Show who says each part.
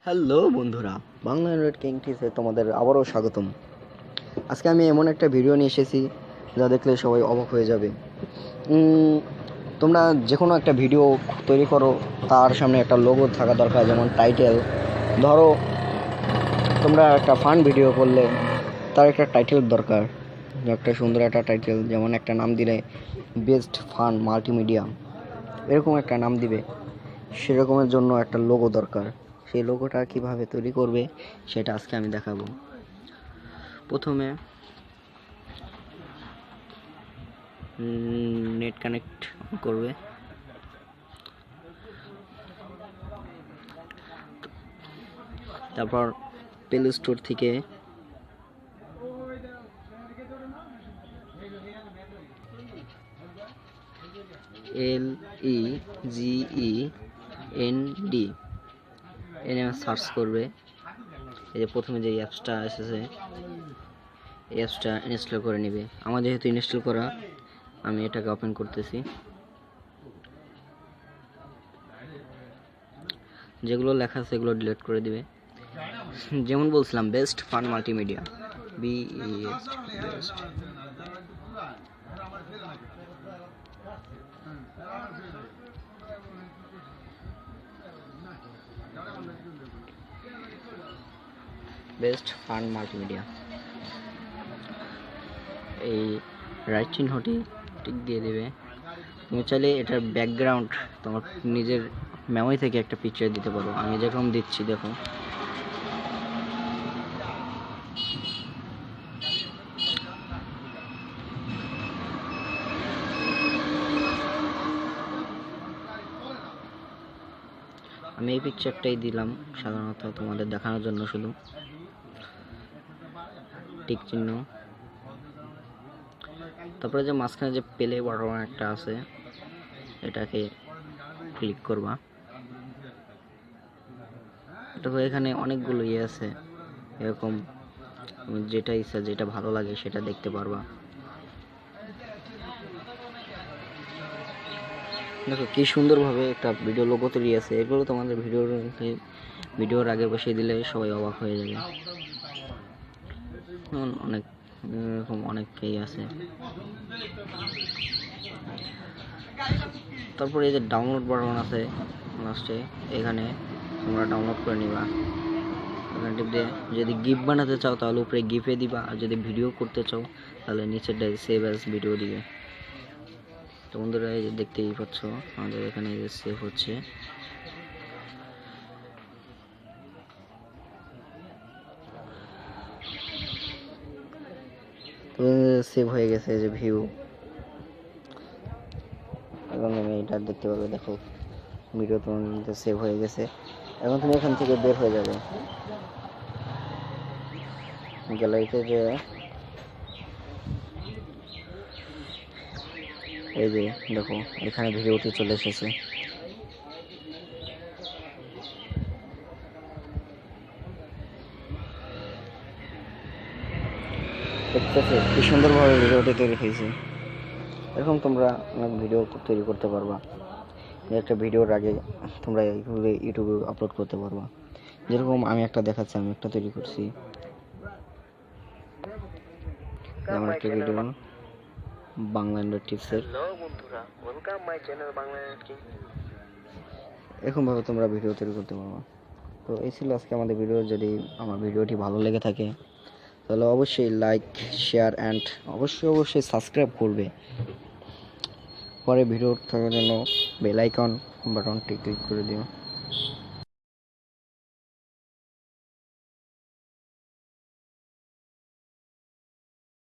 Speaker 1: Hello বন্ধুরা, Bangla Android king টিপসে তোমাদের আবারও স্বাগতম। আজকে আমি এমন একটা ভিডিও নিয়ে এসেছি যা দেখলে সবাই অবাক হয়ে যাবে। তোমরা যে কোনো একটা ভিডিও তৈরি করো, তার সামনে একটা লোগো থাকা দরকার, যেমন টাইটেল। ধরো তোমরা একটা ফান ভিডিও করলে তার একটা টাইটেল দরকার, একটা সুন্দর একটা টাইটেল, যেমন একটা নাম দিলে বেস্ট ফান মাল্টিমিডিয়া, এরকম একটা নাম দিবে। সেরকমের জন্য একটা লোগো দরকার। সেই লোগোটা কিভাবে তৈরি করবে সেটা আজকে আমি দেখাবো। প্রথমে নেট কানেক্ট করবে, তারপর প্লে স্টোর থেকে LEGEND এনে সার্চ করবে। এই যে প্রথমে যে অ্যাপসটা এসেছে, এই অ্যাপসটা ইনস্টল করে নেবে। আমার যেহেতু ইনস্টল করা, আমি এটাকে ওপেন করতেছি। যেগুলো লেখা আছে সেগুলো ডিলিট করে দিবে। যেমন বলছিলাম, best fun multimedia, BEST best. Best fun multimedia, এই রাইট চিহ্নটি টিক দিয়ে দেবে। তুমি চাইলে এটার ব্যাকগ্রাউন্ড তোমার নিজের মেমোরি থেকে একটা পিকচার দিতে পারো। আমি যেরকম দিচ্ছি দেখো, আমি এই পিকচারটাই দিলাম সাধারণত তোমাদের দেখানোর জন্য, শুধু টিক চিহ্ন। তারপরে যে মাঝখানে যে প্লে বাটন একটা আছে, এটাকে ক্লিক করবা। দেখো এখানে অনেকগুলো ইয়ে আছে, এরকম যেটা ইচ্ছা, যেটা ভালো লাগে সেটা দেখতে পারবা। দেখো কি সুন্দরভাবে একটা ভিডিও লোগো তৈরি আছে। এগুলো তোমাদের ভিডিওর আগে বসিয়ে দিলে সবাই অবাক হয়ে যাবে। অনেক এরকম অনেকেই আছে। তারপরে এই যে ডাউনলোড বাটন আছে লাস্টে, এখানে তোমরা ডাউনলোড করে নিবা। এখানে টিপ দিয়ে যদি গিফট বানাতে চাও তাহলে উপরে গিফটে দিবা, আর যদি ভিডিও করতে চাও তাহলে নিচেরটায় সেভ অ্যাজ ভিডিও দিবে। তো বন্ধুরা, এই যে দেখতেই পাচ্ছ আমাদের এখানে যে সেভ হচ্ছে। সেভ হয়ে গেছে যে ভিউ, এবং আমি এটা দেখতে পাবে। দেখো ভিডিও তোমার সেভ হয়ে গেছে। এখন তুমি এখান থেকে বের হয়ে যাবে, গ্যালারিতে যে এই যে দেখো এখানে ভিডিওটি চলে এসেছে। দেখতেছে কি সুন্দরভাবে ভিডিওটি তৈরি হয়েছে। এরকম তোমরা অনেক ভিডিও তৈরি করতে পারবা। একটা ভিডিওর আগে তোমরা এইভাবে ইউটিউবে আপলোড করতে পারবা। যেরকম আমি একটা দেখাচ্ছি, আমি একটা তৈরি করছি, যেমন একটা ভিডিও বাংলা অ্যান্ড্রয়েড টিপসের। এরকম ভাবে তোমরা ভিডিও তৈরি করতে পারবা। তো এই ছিল আজকে আমাদের ভিডিও। যদি আমার ভিডিওটি ভালো লেগে থাকে তাহলে অবশ্যই লাইক, শেয়ার অ্যান্ড অবশ্যই সাবস্ক্রাইব করবে। পরে ভিডিও থাকার জন্য বেল আইকন বাটনটি ক্লিক করে দিও।